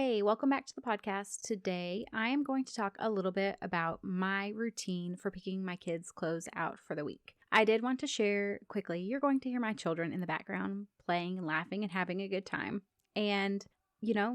Hey, welcome back to the podcast. Today, I am going to talk a little bit about my routine for picking my kids' clothes out for the week. I did want to share quickly, you're going to hear my children in the background playing and laughing and having a good time. And,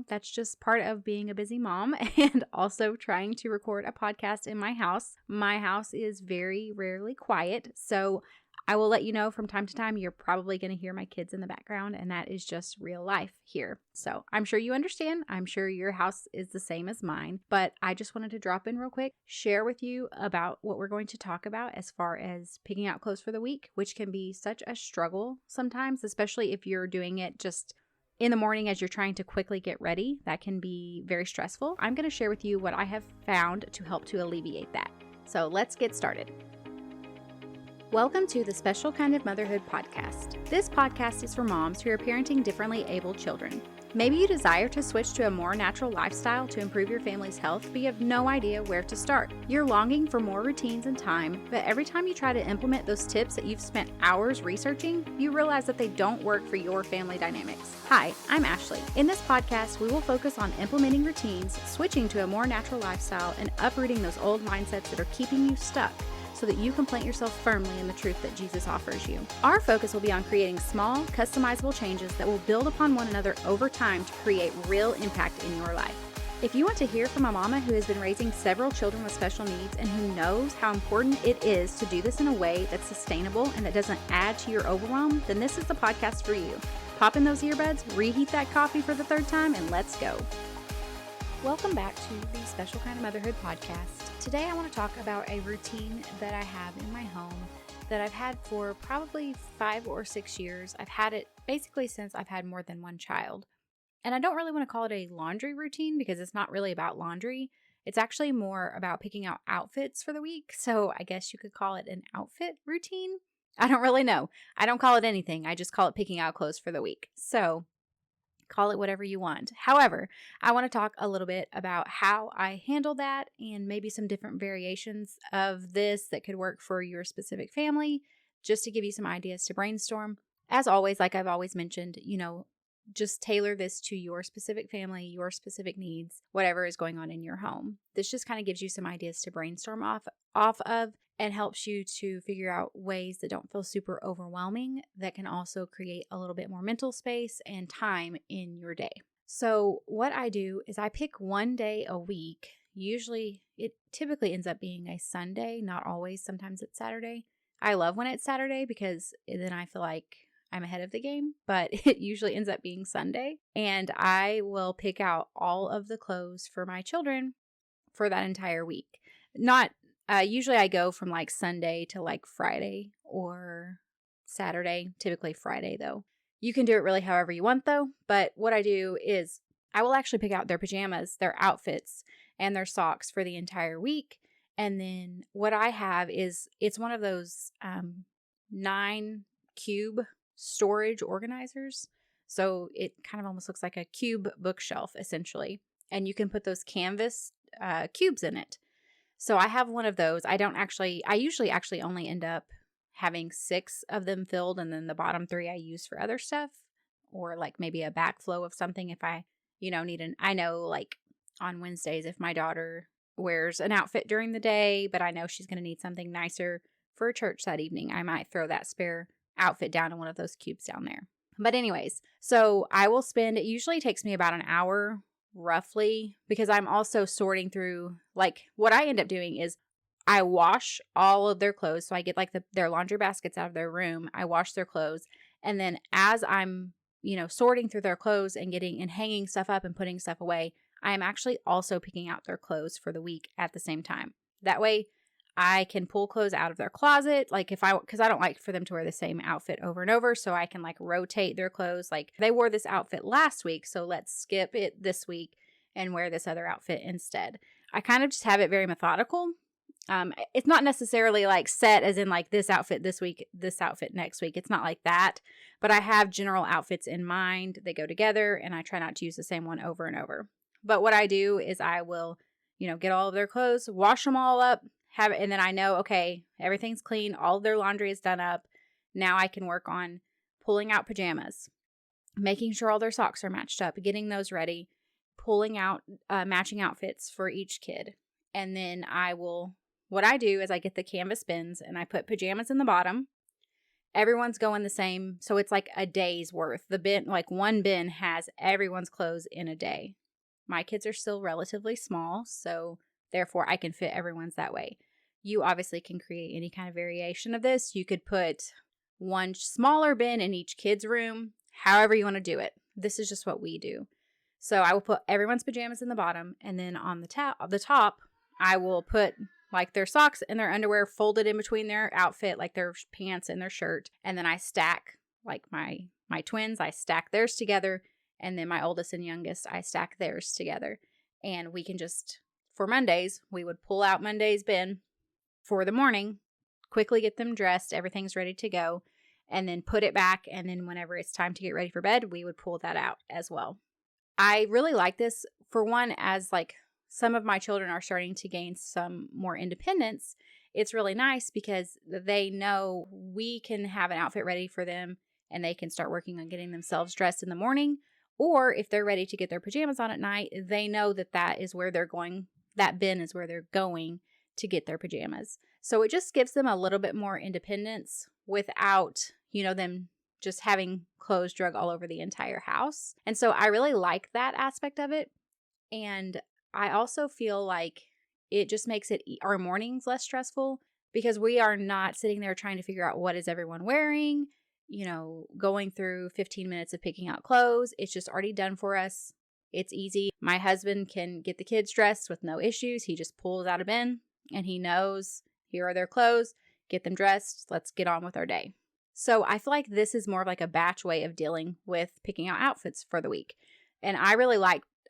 that's just part of being a busy mom and also trying to record a podcast in my house. My house is very rarely quiet, so I will let you know from time to time you're probably going to hear my kids in the background, and that is just real life here. So I'm sure you understand. I'm sure your house is the same as mine, but I just wanted to drop in real quick, share with you about what we're going to talk about as far as picking out clothes for the week, which can be such a struggle sometimes, especially if you're doing it just in the morning as you're trying to quickly get ready. That can be very stressful. I'm going to share with you what I have found to help to alleviate that. So let's get started. Welcome to the Special Kind of Motherhood podcast. This podcast is for moms who are parenting differently abled children. Maybe you desire to switch to a more natural lifestyle to improve your family's health, but you have no idea where to start. You're longing for more routines and time, but every time you try to implement those tips that you've spent hours researching, you realize that they don't work for your family dynamics. Hi, I'm Ashley. In this podcast, we will focus on implementing routines, switching to a more natural lifestyle, and uprooting those old mindsets that are keeping you stuck, so that you can plant yourself firmly in the truth that Jesus offers you. Our focus will be on creating small, customizable changes that will build upon one another over time to create real impact in your life. If you want to hear from a mama who has been raising several children with special needs and who knows how important it is to do this in a way that's sustainable and that doesn't add to your overwhelm, then this is the podcast for you. Pop in those earbuds, reheat that coffee for the third time, and let's go. Welcome back to the Special Kind of Motherhood podcast. Today I want to talk about a routine that I have in my home that I've had for probably 5 or 6 years. I've had it basically since I've had more than one child. And I don't really want to call it a laundry routine because it's not really about laundry. It's actually more about picking out outfits for the week. So I guess you could call it an outfit routine. I don't really know. I don't call it anything. I just call it picking out clothes for the week. So call it whatever you want. However, I want to talk a little bit about how I handle that and maybe some different variations of this that could work for your specific family, just to give you some ideas to brainstorm. As always, like I've always mentioned, just tailor this to your specific family, your specific needs, whatever is going on in your home. This just kind of gives you some ideas to brainstorm off of and helps you to figure out ways that don't feel super overwhelming, that can also create a little bit more mental space and time in your day. So what I do is I pick one day a week. Usually it typically ends up being a Sunday, not always. Sometimes it's Saturday. I love when it's Saturday because then I feel like I'm ahead of the game, but it usually ends up being Sunday. And I will pick out all of the clothes for my children for that entire week. Usually I go from like Sunday to like Friday or Saturday, typically Friday though. You can do it really however you want though, but what I do is I will actually pick out their pajamas, their outfits, and their socks for the entire week. And then what I have is it's one of those 9 cube storage organizers. So it kind of almost looks like a cube bookshelf essentially. And you can put those canvas cubes in it. So I have one of those. I usually actually only end up having 6 of them filled, and then the bottom 3 I use for other stuff, or like maybe a backflow of something if I, I know like on Wednesdays if my daughter wears an outfit during the day, but I know she's going to need something nicer for church that evening, I might throw that spare outfit down in one of those cubes down there. But anyways, so it usually takes me about an hour roughly, because I'm also sorting through, like what I end up doing is I wash all of their clothes. So I get like their laundry baskets out of their room. I wash their clothes. And then as I'm, sorting through their clothes and hanging stuff up and putting stuff away, I am actually also picking out their clothes for the week at the same time. That way I can pull clothes out of their closet, because I don't like for them to wear the same outfit over and over. So I can like rotate their clothes. Like they wore this outfit last week, so let's skip it this week and wear this other outfit instead. I kind of just have it very methodical. It's not necessarily like set as in like this outfit this week, this outfit next week. It's not like that, but I have general outfits in mind. They go together and I try not to use the same one over and over. But what I do is I will, get all of their clothes, wash them all up, and then I know, okay, everything's clean. All of their laundry is done up. Now I can work on pulling out pajamas, making sure all their socks are matched up, getting those ready, pulling out matching outfits for each kid. And then what I do is I get the canvas bins and I put pajamas in the bottom. Everyone's going the same. So it's like a day's worth. The bin, like one bin has everyone's clothes in a day. My kids are still relatively small, so therefore I can fit everyone's that way. You obviously can create any kind of variation of this. You could put one smaller bin in each kid's room, however you want to do it. This is just what we do. So I will put everyone's pajamas in the bottom, and then on the top, I will put like their socks and their underwear folded in between their outfit, like their pants and their shirt. And then I stack like my twins, I stack theirs together. And then my oldest and youngest, I stack theirs together. And we can just, for Mondays, we would pull out Monday's bin for the morning, quickly get them dressed, everything's ready to go, and then put it back. And then whenever it's time to get ready for bed, we would pull that out as well. I really like this, for one, as like some of my children are starting to gain some more independence. It's really nice because they know we can have an outfit ready for them and they can start working on getting themselves dressed in the morning. Or if they're ready to get their pajamas on at night, they know that is where they're going. That bin is where they're going to get their pajamas. So it just gives them a little bit more independence without, them just having clothes drug all over the entire house. And so I really like that aspect of it. And I also feel like it just makes our mornings less stressful because we are not sitting there trying to figure out what is everyone wearing, going through 15 minutes of picking out clothes. It's just already done for us. It's easy. My husband can get the kids dressed with no issues. He just pulls out a bin and he knows here are their clothes, get them dressed. Let's get on with our day. So I feel like this is more of like a batch way of dealing with picking out outfits for the week. And I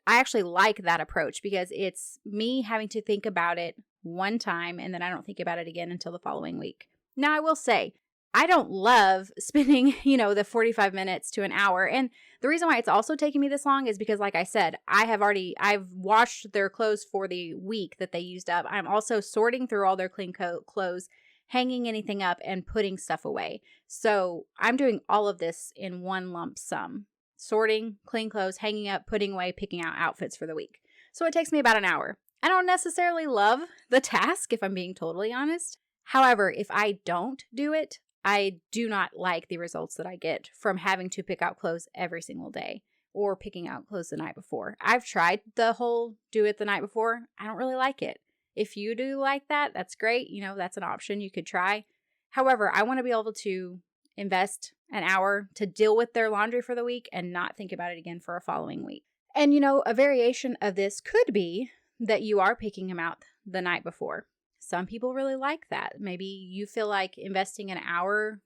actually like that approach because it's me having to think about it one time and then I don't think about it again until the following week. Now, I will say, I don't love spending, the 45 minutes to an hour. And the reason why it's also taking me this long is because, like I said, I've washed their clothes for the week that they used up. I'm also sorting through all their clean clothes, hanging anything up and putting stuff away. So I'm doing all of this in one lump sum. Sorting, clean clothes, hanging up, putting away, picking out outfits for the week. So it takes me about an hour. I don't necessarily love the task, if I'm being totally honest. However, if I don't do it, I do not like the results that I get from having to pick out clothes every single day or picking out clothes the night before. I've tried the whole do it the night before. I don't really like it. If you do like that, that's great. That's an option you could try. However, I want to be able to invest an hour to deal with their laundry for the week and not think about it again for a following week. And, a variation of this could be that you are picking them out the night before. Some people really like that. Maybe you feel like investing an hour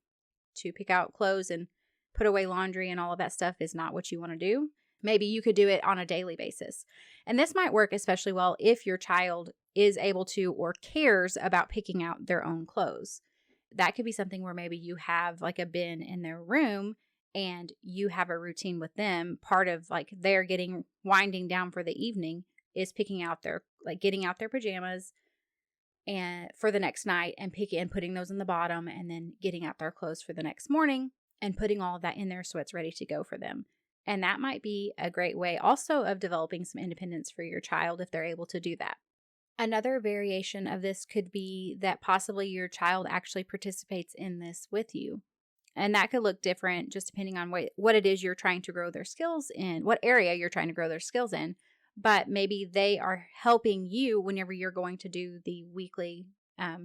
to pick out clothes and put away laundry and all of that stuff is not what you want to do. Maybe you could do it on a daily basis. And this might work especially well if your child is able to or cares about picking out their own clothes. That could be something where maybe you have like a bin in their room and you have a routine with them. Part of like they're winding down for the evening is picking out getting out their pajamas and for the next night and putting those in the bottom and then getting out their clothes for the next morning and putting all of that in there so it's ready to go for them. And that might be a great way also of developing some independence for your child if they're able to do that. Another variation of this could be that possibly your child actually participates in this with you. And that could look different just depending on what it is you're trying to grow their skills in, what area you're trying to grow their skills in. But maybe they are helping you whenever you're going to do the weekly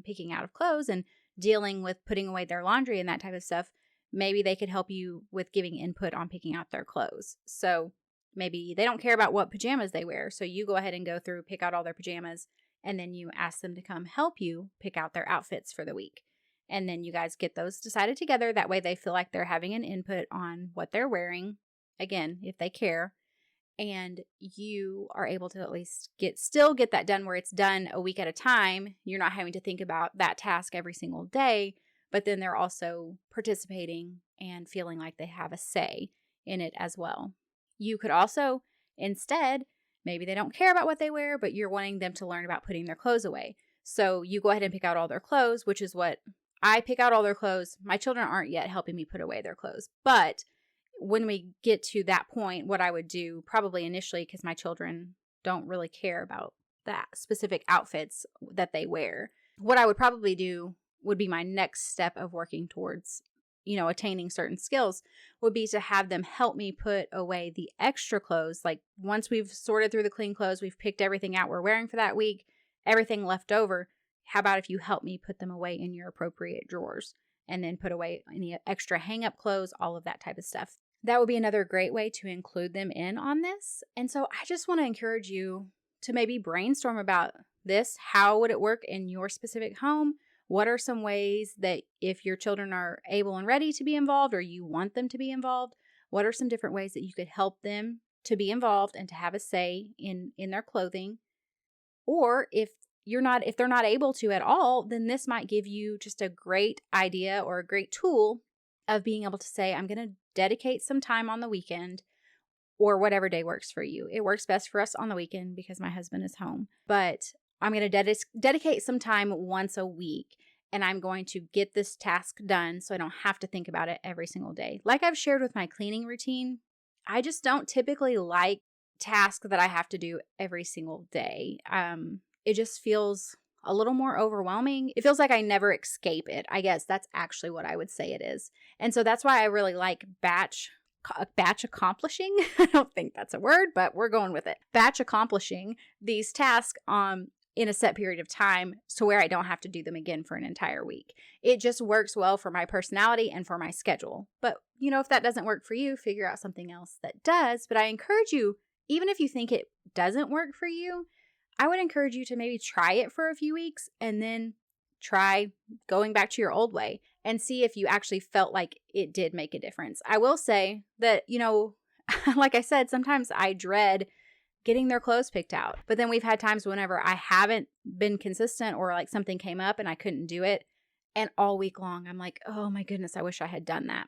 picking out of clothes and dealing with putting away their laundry and that type of stuff. Maybe they could help you with giving input on picking out their clothes. So maybe they don't care about what pajamas they wear. So you go ahead and go through, pick out all their pajamas, and then you ask them to come help you pick out their outfits for the week. And then you guys get those decided together. That way they feel like they're having an input on what they're wearing. Again, if they care. And you are able to at least still get that done where it's done a week at a time. You're not having to think about that task every single day, but then they're also participating and feeling like they have a say in it as well. You could also, instead, maybe they don't care about what they wear, but you're wanting them to learn about putting their clothes away. So you go ahead and pick out all their clothes, which is what I pick out all their clothes. My children aren't yet helping me put away their clothes, but when we get to that point, what I would do probably initially, because my children don't really care about that specific outfits that they wear, what I would probably do would be my next step of working towards, attaining certain skills, would be to have them help me put away the extra clothes. Like once we've sorted through the clean clothes, we've picked everything out we're wearing for that week, everything left over. How about if you help me put them away in your appropriate drawers, and then put away any extra hang-up clothes, all of that type of stuff. That would be another great way to include them in on this. And so I just want to encourage you to maybe brainstorm about this. How would it work in your specific home? What are some ways that if your children are able and ready to be involved, or you want them to be involved, what are some different ways that you could help them to be involved and to have a say in their clothing? Or if they're not able to at all, then this might give you just a great idea or a great tool of being able to say, I'm going to dedicate some time on the weekend, or whatever day works for you. It works best for us on the weekend because my husband is home. But I'm going to dedicate some time once a week, and I'm going to get this task done so I don't have to think about it every single day. Like I've shared with my cleaning routine, I just don't typically like tasks that I have to do every single day. It just feels a little more overwhelming. It feels like I never escape it. I guess that's actually what I would say it is. And so that's why I really like batch accomplishing. I don't think that's a word, but we're going with it. Batch accomplishing these tasks in a set period of time, to where I don't have to do them again for an entire week. It just works well for my personality and for my schedule. But, if that doesn't work for you, figure out something else that does. But I encourage you, even if you think it doesn't work for you, I would encourage you to maybe try it for a few weeks and then try going back to your old way and see if you actually felt like it did make a difference. I will say that, like I said, sometimes I dread getting their clothes picked out. But then we've had times whenever I haven't been consistent, or like something came up and I couldn't do it, and all week long I'm like, oh my goodness, I wish I had done that.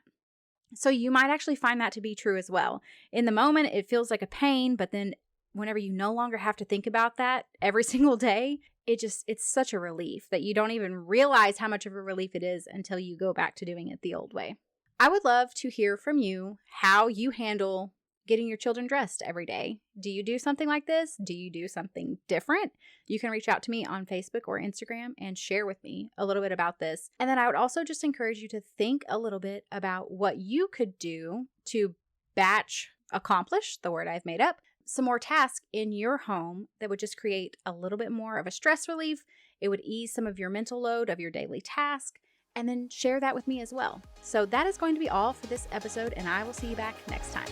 So you might actually find that to be true as well. In the moment, it feels like a pain, but then whenever you no longer have to think about that every single day, it's such a relief that you don't even realize how much of a relief it is until you go back to doing it the old way. I would love to hear from you how you handle getting your children dressed every day. Do you do something like this? Do you do something different? You can reach out to me on Facebook or Instagram and share with me a little bit about this. And then I would also just encourage you to think a little bit about what you could do to batch accomplish, the word I've made up, some more tasks in your home that would just create a little bit more of a stress relief. It would ease some of your mental load of your daily task, and then share that with me as well. So that is going to be all for this episode, and I will see you back next time.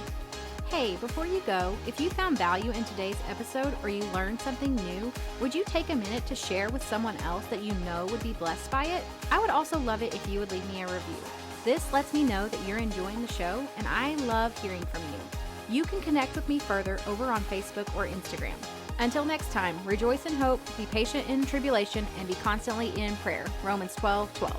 Hey, before you go, if you found value in today's episode or you learned something new, would you take a minute to share with someone else that you know would be blessed by it? I would also love it if you would leave me a review. This lets me know that you're enjoying the show, and I love hearing from you. You can connect with me further over on Facebook or Instagram. Until next time, rejoice in hope, be patient in tribulation, and be constantly in prayer. Romans 12:12.